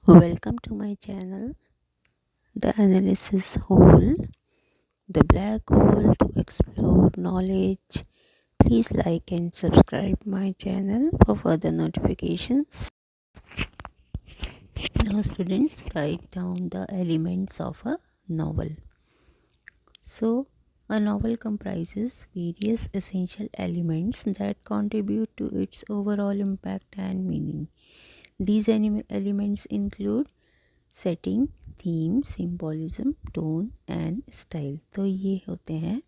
Welcome to my channel, The Analysis Hole, the black hole to explore knowledge. Please like and subscribe my channel for further notifications. Now, students, write down the elements of a novel. So, a novel comprises various essential elements that contribute to its overall impact and meaning. These elements include setting, theme, symbolism, tone and style. तो ये होते हैं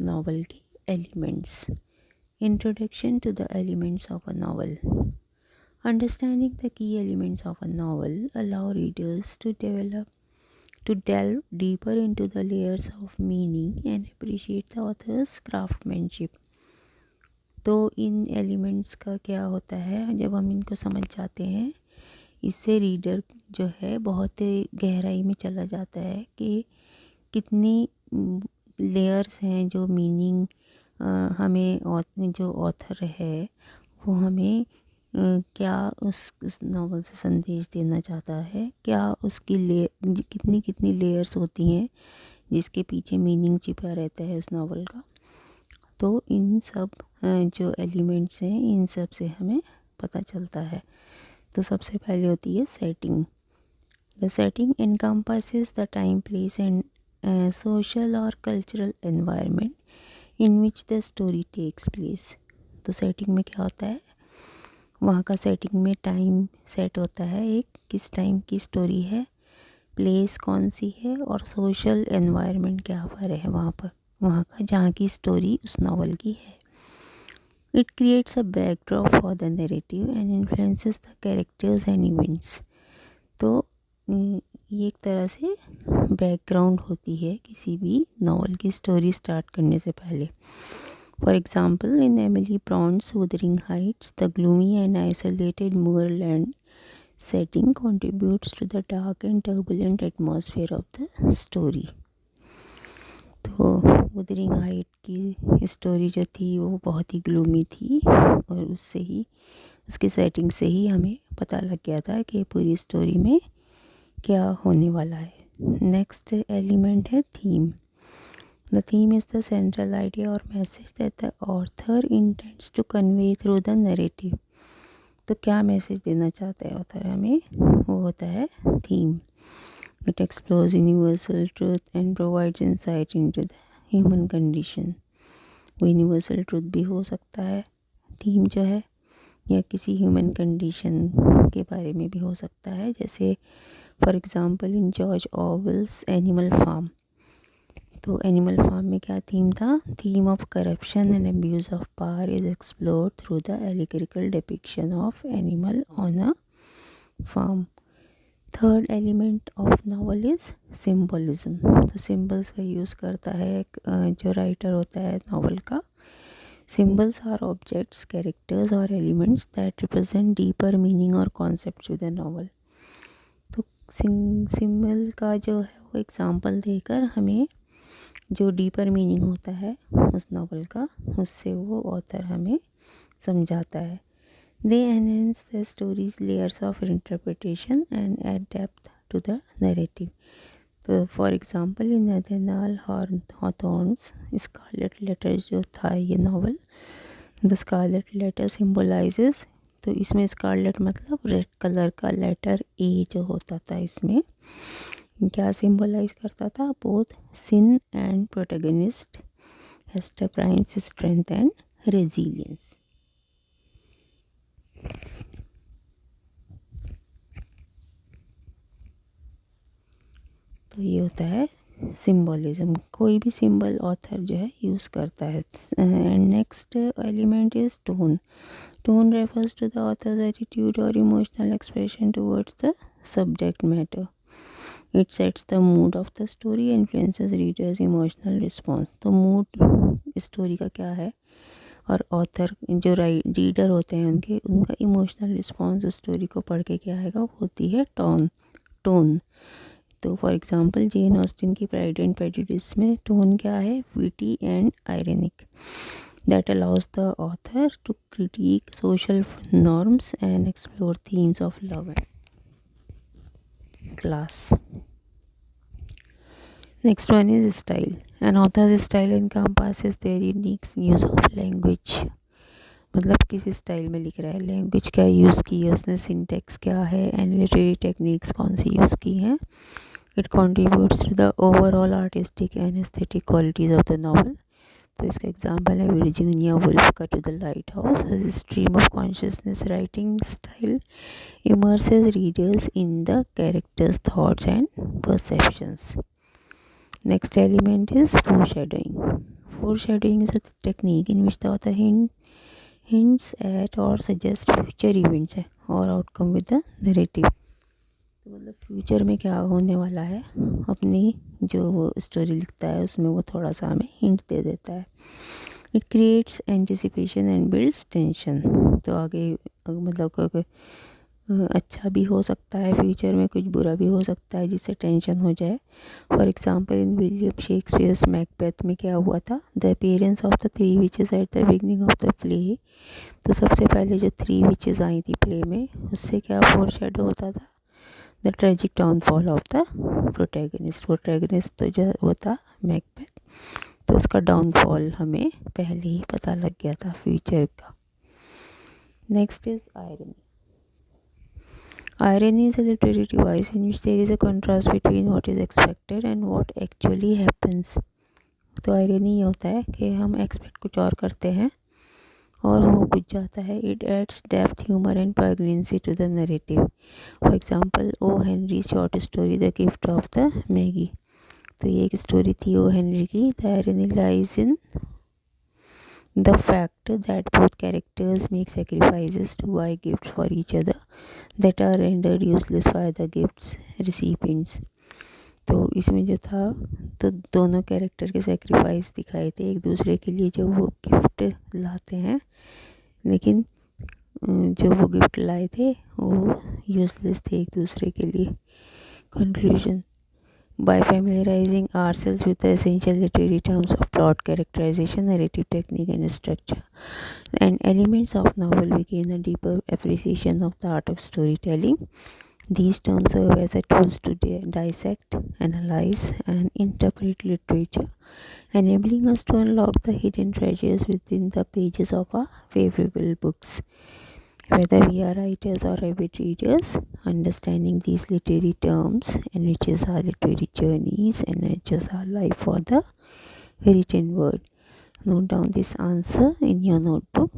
novel के elements. Introduction to the elements of a novel. Understanding the key elements of a novel allow readers to delve deeper into the layers of meaning and appreciate the author's craftsmanship। तो इन elements का क्या होता है, जब हम इनको समझ जाते हैं, इससे रीडर जो है बहुत गहराई में चला जाता है कि कितनी लेयर्स हैं, जो मीनिंग हमें जो ऑथर है वो हमें क्या उस नावल से संदेश देना चाहता है, क्या उसकी कितनी कितनी लेयर्स होती हैं जिसके पीछे मीनिंग छिपा रहता है उस नावल का। तो इन सब जो एलिमेंट्स हैं, इन सब से हमें पता चलता है। तो सबसे पहले होती है setting. The setting encompasses the time, place and social or cultural environment in which the story takes place। तो सेटिंग में क्या होता है, वहाँ का सेटिंग में टाइम सेट होता है, एक किस टाइम की स्टोरी है, प्लेस कौन सी है, और सोशल एनवायरनमेंट क्या पर है वहाँ का जहाँ की स्टोरी उस नावल की है। It creates a backdrop for the narrative and influences the characters and events। तो ये एक तरह से बैकग्राउंड होती है किसी भी नावल की स्टोरी स्टार्ट करने से पहले। For example, in Emily Bronte's Wuthering Heights, the gloomy and isolated moorland setting contributes to the dark and turbulent atmosphere of the story। तो वुदरिंग हाइट की स्टोरी जो थी वो बहुत ही ग्लूमी थी, और उससे ही उसकी सेटिंग से ही हमें पता लग गया था कि पूरी स्टोरी में क्या होने वाला है। नेक्स्ट एलिमेंट है theme. The theme is the central idea और message that the author intends to convey through the narrative. तो क्या मैसेज देना चाहता है ऑथर हमें, वो होता है theme. It explores universal truth and provides insight into the human condition। वो यूनिवर्सल ट्रूथ भी हो सकता है थीम जो है, या किसी ह्यूमन कंडीशन के बारे में भी हो सकता है। जैसे for example, in George Orwell's Animal Farm. तो एनिमल फार्म में क्या थीम था, theme of corruption and abuse of power is explored through the allegorical depiction of animal on a farm. Third element of novel is symbolism. तो symbols का use करता है जो writer होता है नावल का। सिम्बल्स आर ऑब्जेक्ट्स, कैरेक्टर्स और elements that represent deeper meaning और कॉन्सेप्ट टू द नावल। तो सिम्बल का जो है वो एग्ज़ाम्पल देकर हमें जो डीपर मीनिंग होता है उस नावल का, उससे वो ऑथर हमें समझाता है। They enhance the story's layers of interpretation and add depth to the narrative। तो for example, in Nathaniel Hawthorne's Scarlet Letter जो था ये novel, the Scarlet Letter symbolizes. तो इसमें स्कारलेट मतलब रेड कलर का लेटर ए जो होता था, इसमें क्या सिम्बोलाइज करता था, both sin and protagonist, Hester Prynne's strength and resilience. तो ये होता है सिम्बोलिज्म। कोई भी सिंबल ऑथर जो है यूज़ करता है। And next element is tone. Tone refers to the author's attitude और emotional expression towards the subject matter. It sets the mood of the story, influences readers emotional response. तो mood story का क्या है, और author जो reader होते हैं उनका इमोशनल रिस्पॉन्स उस स्टोरी को पढ़ के क्या आएगा, वो होती है टोन। तो फॉर एग्ज़ाम्पल, जेन ऑस्टिन की प्राइड एंड प्रेजुडिस में टोन क्या है, witty and ironic, that allows the author to critique social norms and explore themes of love. class. Next one is style. An author's style encompasses their unique use of language. मतलब किस style में लिख रहा है, language क्या use की है उसने, सिंटेक्स क्या है, एंड लिटरेरी टेक्निक्स कौन सी यूज़ की हैं. It contributes to the overall artistic and aesthetic qualities of the novel. तो इसका एग्जाम्पल है वर्जीनिया वुल्फ का to the lighthouse. Stream of consciousness writing style immerses readers in the characters' thoughts and perceptions. Next element is foreshadowing. Foreshadowing is a technique in which the author hints at or suggests future events or outcome with the narrative. तो मतलब future में क्या होने वाला है, अपनी जो वो स्टोरी लिखता है उसमें वो थोड़ा सा हमें हिंट दे देता है. It creates anticipation and builds tension. तो आगे मतलब अच्छा भी हो सकता है फ्यूचर में, कुछ बुरा भी हो सकता है जिससे टेंशन हो जाए. For example in William Shakespeare's Macbeth में क्या हुआ था, the appearance of the three witches at the beginning of the play. तो सबसे पहले जो थ्री विचेस आई थी प्ले में, उससे क्या फोरशैडो होता था, the tragic downfall of the protagonist. तो जो वो था मैकबेथ, तो उसका डाउनफॉल हमें पहले ही पता लग गया था फ्यूचर का. Next is irony. Irony is a literary device in which there is a contrast between what is expected and what actually happens. तो आयरनी ये होता है कि हम एक्सपेक्ट कुछ और करते हैं और हो कुछ जाता है. It adds depth, humour and poignancy to the narrative. For example O Henry short story the gift of the Magi. तो ये एक स्टोरी थी ओ हेनरी की. The irony lies in the fact that both characters make sacrifices to buy gifts for each other that are rendered useless by the gifts recipients. तो इसमें जो था, तो दोनों कैरेक्टर के सेक्रीफाइस दिखाए थे एक दूसरे के लिए जो वो गिफ्ट लाते हैं, लेकिन जो वो गिफ्ट लाए थे वो यूजलेस थे एक दूसरे के लिए. Conclusion. By familiarizing ourselves with the essential literary terms of plot, characterization, narrative technique, and structure, and elements of novel, we gain a deeper appreciation of the art of storytelling. These terms serve as a tools to dissect, analyze, and interpret literature, enabling us to unlock the hidden treasures within the pages of our favorite books. Whether we are writers or avid readers, understanding these literary terms enriches our literary journeys and enriches our life for the written word. Note down this answer in your notebook.